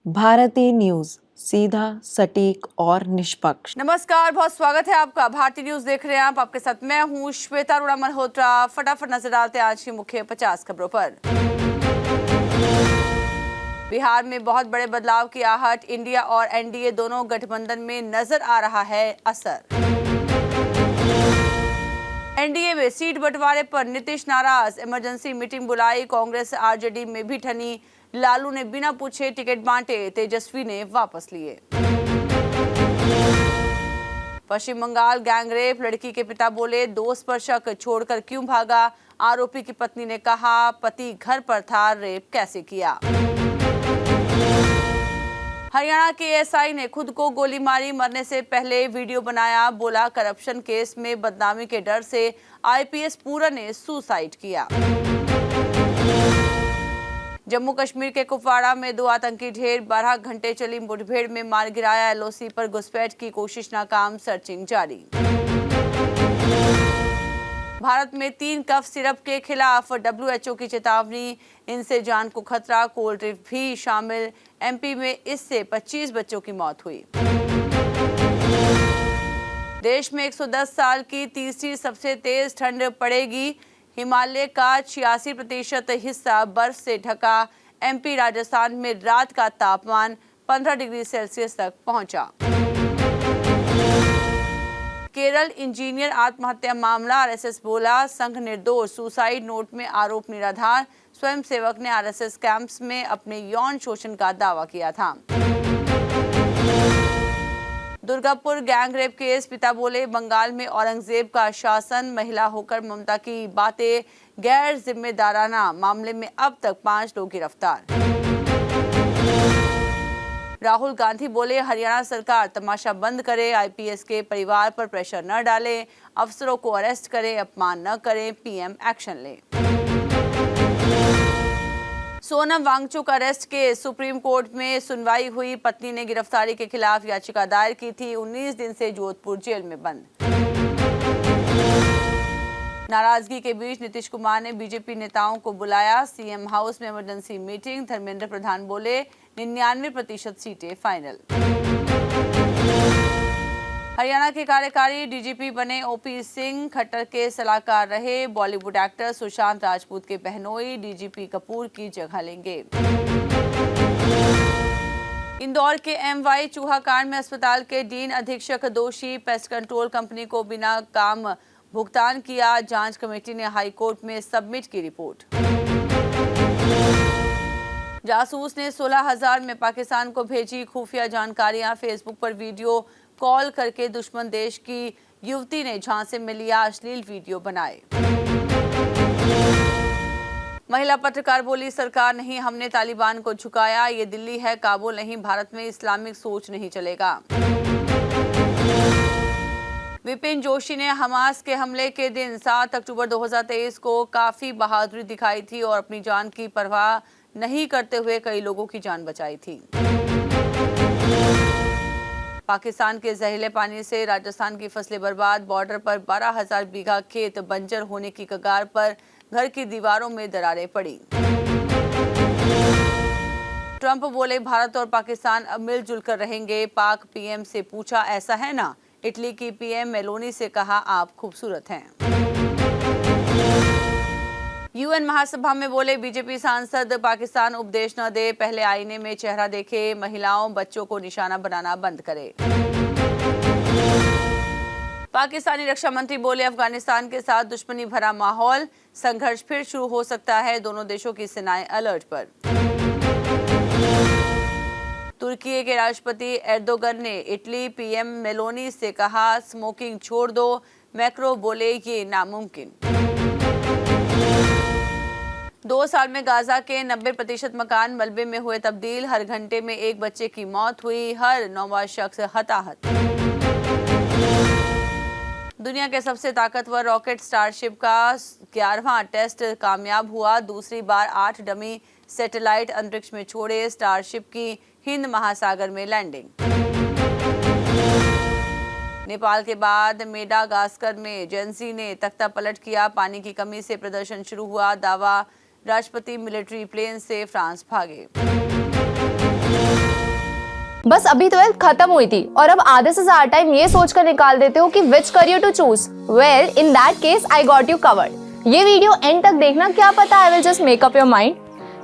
भारतीय न्यूज, सीधा, सटीक और निष्पक्ष। नमस्कार, बहुत स्वागत है आपका। भारतीय न्यूज देख रहे हैं आप। आपके साथ मैं हूं श्वेता अरोड़ा मल्होत्रा। फटाफट नजर डालते हैं आज की मुख्य 50 खबरों पर। बिहार में बहुत बड़े बदलाव की आहट, इंडिया और एनडीए दोनों गठबंधन में नजर आ रहा है असर। एनडीए में सीट बंटवारे पर नीतीश नाराज, इमरजेंसी मीटिंग बुलाई, कांग्रेस आरजेडी में भी ठनी। लालू ने बिना पूछे टिकट बांटे, तेजस्वी ने वापस लिए। पश्चिम बंगाल गैंगरेप, लड़की के पिता बोले दोस्त पर शक, छोड़कर क्यों भागा। आरोपी की पत्नी ने कहा पति घर पर था, रेप कैसे किया। हरियाणा के एसआई ने खुद को गोली मारी, मरने से पहले वीडियो बनाया, बोला करप्शन केस में बदनामी के डर से आईपीएस पूरन ने सुसाइड किया। जम्मू कश्मीर के कुपवाड़ा में 2 आतंकी ढेर, 12 घंटे चली मुठभेड़ में मार गिराया। एलओसी पर घुसपैठ की कोशिश नाकाम, सर्चिंग जारी। भारत में 3 कफ सिरप के खिलाफ डब्ल्यूएचओ की चेतावनी, इनसे जान को खतरा। कोल्ड ड्रिंक भी शामिल, एमपी में इससे 25 बच्चों की मौत हुई। देश में 110 साल की तीसरी सबसे तेज ठंड पड़ेगी, हिमालय का 86% हिस्सा बर्फ से ढका। एमपी राजस्थान में रात का तापमान 15 डिग्री सेल्सियस तक पहुंचा। केरल इंजीनियर आत्महत्या मामला, आरएसएस बोला संघ निर्दोष, सुसाइड नोट में आरोप निराधार। स्वयंसेवक ने आरएसएस कैंप्स में अपने यौन शोषण का दावा किया था। दुर्गापुर गैंगरेप केस, पिता बोले बंगाल में औरंगजेब का शासन, महिला होकर ममता की बातें गैर जिम्मेदाराना। मामले में अब तक 5 लोग गिरफ्तार। राहुल गांधी बोले हरियाणा सरकार तमाशा बंद करे, आईपीएस के परिवार पर प्रेशर न डाले, अफसरों को अरेस्ट करें, अपमान न करें, पीएम एक्शन ले। सोनम वांगचुक अरेस्ट के सुप्रीम कोर्ट में सुनवाई हुई, पत्नी ने गिरफ्तारी के खिलाफ याचिका दायर की थी, 19 दिन से जोधपुर जेल में बंद। नाराजगी के बीच नीतीश कुमार ने बीजेपी नेताओं को बुलाया, सीएम हाउस में इमरजेंसी मीटिंग। धर्मेंद्र प्रधान बोले 99% सीटें फाइनल। हरियाणा के कार्यकारी डीजीपी बने ओपी सिंह, खट्टर के सलाहकार रहे। बॉलीवुड एक्टर सुशांत राजपूत के बहनोई डीजीपी कपूर की जगह लेंगे। इंदौर के एमवाई चूहा कांड में अस्पताल के डीन अधीक्षक दोषी, पेस्ट कंट्रोल कंपनी को बिना काम भुगतान किया। जांच कमेटी ने हाईकोर्ट में सबमिट की रिपोर्ट। जासूस ने 16,000 में पाकिस्तान को भेजी खुफिया जानकारियां, फेसबुक पर वीडियो कॉल करके दुश्मन देश की युवती ने झांसे में लिया, अश्लील वीडियो बनाए। महिला पत्रकार बोली सरकार नहीं, हमने तालिबान को झुकाया, ये दिल्ली है, काबुल नहीं, भारत में इस्लामिक सोच नहीं चलेगा। विपिन जोशी ने हमास के हमले के दिन 7 अक्टूबर 2023 को काफी बहादुरी दिखाई थी और अपनी जान की परवाह नहीं करते हुए कई लोगों की जान बचाई थी। पाकिस्तान के जहरीले पानी से राजस्थान की फसलें बर्बाद, बॉर्डर पर 12,000 बीघा खेत बंजर होने की कगार पर, घर की दीवारों में दरारें पड़ी। ट्रंप बोले भारत और पाकिस्तान अब मिलजुल कर रहेंगे। पाक पीएम से पूछा ऐसा है ना। इटली की पीएम मेलोनी से कहा आप खूबसूरत हैं। यूएन महासभा में बोले बीजेपी सांसद पाकिस्तान उपदेश न दे, पहले आईने में चेहरा देखे, महिलाओं बच्चों को निशाना बनाना बंद करे। पाकिस्तानी रक्षा मंत्री बोले अफगानिस्तान के साथ दुश्मनी भरा माहौल, संघर्ष फिर शुरू हो सकता है, दोनों देशों की सेनाएं अलर्ट पर। तुर्की के राष्ट्रपति एर्दोगन ने इटली पीएम मेलोनी से कहा स्मोकिंग छोड़ दो, मैक्रो बोले ये नामुमकिन। 2 साल में गाजा के 90% मकान मलबे में हुए तब्दील, हर घंटे में 1 बच्चे की मौत हुई, हर 9वां शख्स हताहत। दुनिया के सबसे ताकतवर रॉकेट स्टारशिप का 11वां टेस्ट कामयाब हुआ, दूसरी बार 8 डमी सैटेलाइट अंतरिक्ष में छोड़े। स्टारशिप की हिंद महासागर में लैंडिंग। नेपाल के बाद मेडागास्कर में जेंसी ने तख्ता पलट किया, पानी की कमी से प्रदर्शन शुरू हुआ, दावा राष्ट्रपति मिलिट्री प्लेन से फ्रांस भागे। बस अभी 12th खत्म हुई थी और अब आधे से ज्यादा टाइम ये सोचकर निकाल देते हो कि which career to choose. Well, in that case I got you covered. ये वीडियो एंड तक देखना, क्या पता I will just make up your mind.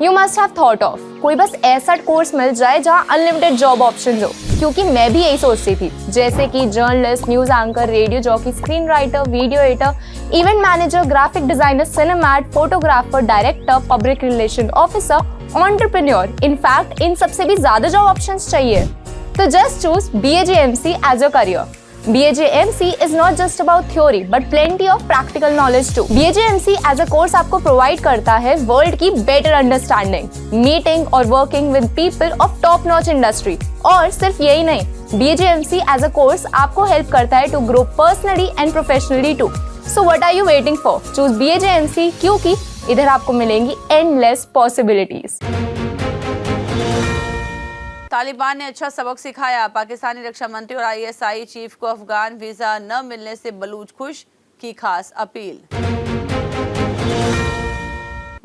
You must have thought of कोई बस ऐसा कोर्स मिल जाए जहाँ अनलिमिटेड जॉब ऑप्शंस हो, क्योंकि मैं भी यही सोचती थी, जैसे कि journalist, news anchor, radio jockey, screen writer, video editor, event manager, graphic designer, सिनेमैट, photographer, director, public relation officer, entrepreneur. In fact इन सबसे भी ज्यादा जॉब ऑप्शंस चाहिए। तो just choose BAJMC as your career. BAJMC is not just about theory but plenty of practical knowledge too. BAJMC as a course आपको provide करता है world की better understanding, meeting और working with people of top notch industry। और सिर्फ यही नहीं, BAJMC as a course आपको help करता है to grow personally and professionally too. So what are you waiting for? Choose BAJMC क्योंकि इधर आपको मिलेंगी endless possibilities। तालिबान ने अच्छा सबक सिखाया, पाकिस्तानी रक्षा मंत्री और ISI चीफ को अफगान वीजा न मिलने से बलूच खुश, की खास अपील।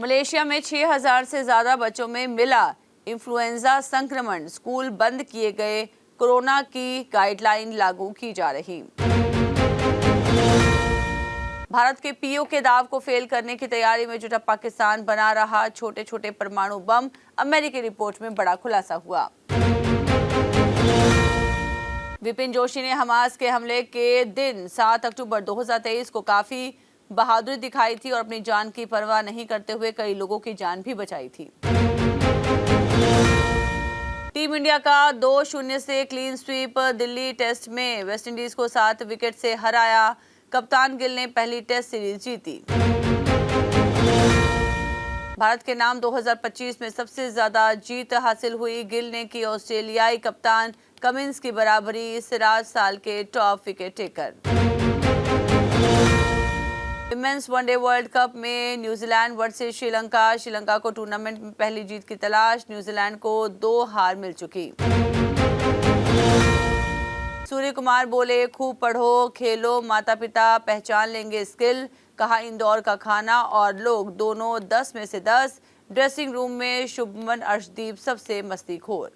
मलेशिया में 6000 से ज्यादा बच्चों में मिला इन्फ्लुएंजा संक्रमण, स्कूल बंद किए गए, कोरोना की गाइडलाइन लागू की जा रही। भारत के PO के दाव को फेल करने की तैयारी में जुटा पाकिस्तान बना रहा छोटे छोटे परमाणु बम, अमेरिकी रिपोर्ट में बड़ा खुलासा हुआ। विपिन जोशी ने हमास के हमले के दिन 7 अक्टूबर 2023 को काफी बहादुरी दिखाई थी और अपनी जान की परवाह नहीं करते हुए कई लोगों की जान भी बचाई थी। टीम इंडिया का 2-0 से क्लीन स्वीप, दिल्ली टेस्ट में वेस्टइंडीज को 7 विकेट से हराया, कप्तान गिल ने पहली टेस्ट सीरीज जीती। भारत के नाम 2025 में सबसे ज्यादा जीत हासिल हुई, गिल ने की ऑस्ट्रेलियाई कप्तान कमिंस की बराबरी, सिराज साल के top wicket taker. Women's one day world cup में न्यूजीलैंड वर्सेस श्रीलंका, श्रीलंका को टूर्नामेंट में पहली जीत की तलाश, न्यूजीलैंड को 2 हार मिल चुकी। सूर्य कुमार बोले, खूब पढ़ो, खेलो, माता पिता पहचान लेंगे स्किल, कहा इंदौर का खाना और लोग दोनों 10 में से 10, ड्रेसिंग रूम में शुभमन अर्शदीप सबसे मस्तीखोर।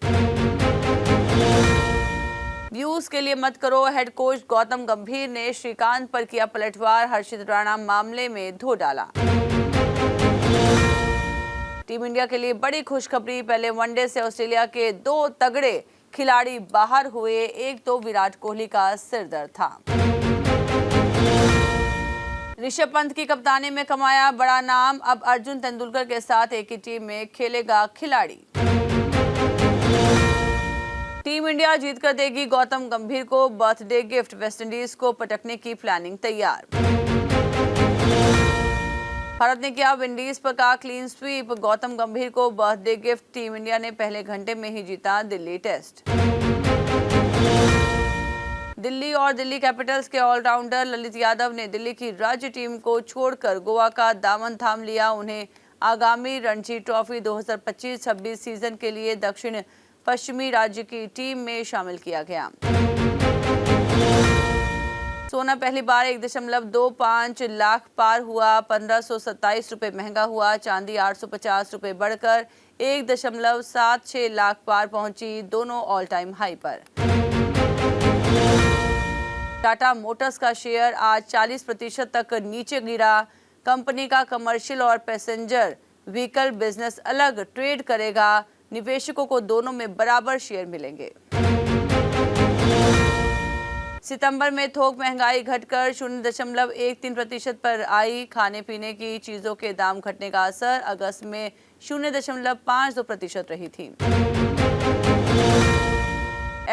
व्यूज के लिए मत करो, हेड कोच गौतम गंभीर ने श्रीकांत पर किया पलटवार, हर्षित राणा मामले में धो डाला। टीम इंडिया के लिए बड़ी खुशखबरी, पहले वनडे से ऑस्ट्रेलिया के 2 तगड़े खिलाड़ी बाहर हुए, एक तो विराट कोहली का सिरदर्द था। ऋषभ पंत की कप्तानी में कमाया बड़ा नाम, अब अर्जुन तेंदुलकर के साथ एक ही टीम में खेलेगा खिलाड़ी। टीम इंडिया जीतकर देगी गौतम गंभीर को बर्थडे गिफ्ट, वेस्टइंडीज को पटकने की प्लानिंग तैयार। भारत ने किया विंडीज पर का क्लीन स्वीप, गौतम गंभीर को बर्थडे गिफ्ट, टीम इंडिया ने पहले घंटे में ही जीता दिल्ली टेस्ट। दिल्ली और दिल्ली कैपिटल्स के ऑलराउंडर ललित यादव ने दिल्ली की राज्य टीम को छोड़कर गोवा का दामन थाम लिया, उन्हें आगामी रणजी ट्रॉफी 2025-26 सीजन के लिए दक्षिण पश्चिमी राज्य की टीम में शामिल किया गया। सोना पहली बार 1.25 लाख पार हुआ, 1527 रुपए महंगा हुआ, चांदी 850 रुपए बढ़कर 1.76 लाख पार पहुंची, दोनों ऑल टाइम हाई पर। टाटा मोटर्स का शेयर आज 40% तक नीचे गिरा, कंपनी का कमर्शियल और पैसेंजर व्हीकल बिजनेस अलग ट्रेड करेगा, निवेशकों को दोनों में बराबर शेयर मिलेंगे। सितंबर में थोक महंगाई घटकर 0.13% पर आई, खाने पीने की चीजों के दाम घटने का असर अगस्त में 0.52% रही थी।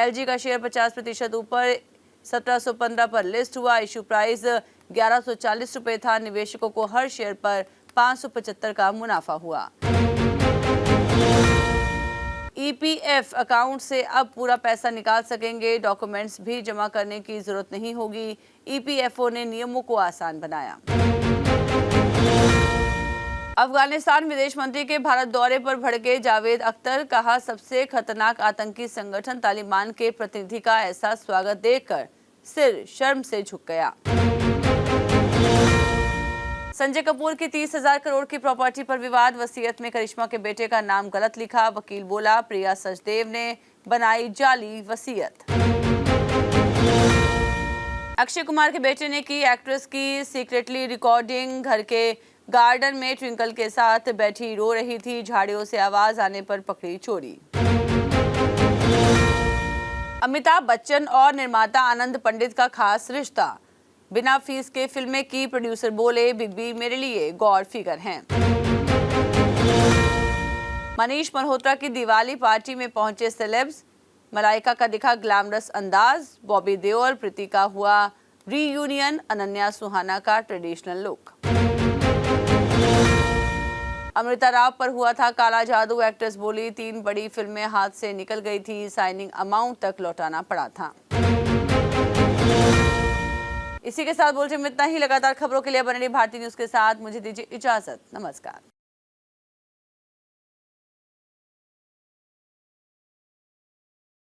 LG का शेयर 50% ऊपर 1715 पर लिस्ट हुआ, इशू प्राइस 1140 रुपए था, निवेशकों को हर शेयर पर 575 का मुनाफा हुआ। EPF अकाउंट से अब पूरा पैसा निकाल सकेंगे, डॉक्यूमेंट्स भी जमा करने की जरूरत नहीं होगी, EPFO ने नियमों को आसान बनाया। अफगानिस्तान विदेश मंत्री के भारत दौरे पर भड़के जावेद अख्तर, कहा सबसे खतरनाक आतंकी संगठन तालिबान के प्रतिनिधि का ऐसा स्वागत देखकर सिर शर्म से झुक गया। संजय कपूर की 30,000 करोड़ की प्रॉपर्टी पर विवाद। वसीयत में करिश्मा के बेटे का नाम गलत लिखा। वकील बोला प्रिया सचदेव ने बनाई जाली वसीयत। अक्षय कुमार के बेटे ने की एक्ट्रेस की सीक्रेटली रिकॉर्डिंग। घर के गार्डन में ट्विंकल के साथ बैठी रो रही थी। झाड़ियों से आवाज आने पर पकड़ी चोरी। अमिताभ बच्चन और निर्माता आनंद पंडित का खास रिश्ता। बिना फीस के फिल्में की। प्रोड्यूसर बोले बिग बी मेरे लिए गॉड फिगर हैं। मनीष मल्होत्रा की दिवाली पार्टी में पहुंचे सेलेब्स। मलाइका का दिखा ग्लैमरस अंदाज। बॉबी देओल प्रीति का हुआ रीयूनियन। अनन्या सुहाना का ट्रेडिशनल लुक। अमृता राव पर हुआ था काला जादू। एक्ट्रेस बोली 3 बड़ी फिल्में हाथ से निकल गई थी। साइनिंग अमाउंट तक लौटाना पड़ा था। इसी के साथ बुलेटिन में इतना ही। लगातार खबरों के लिए बने रहिए भारतीय न्यूज के साथ। मुझे दीजिए इजाजत। नमस्कार।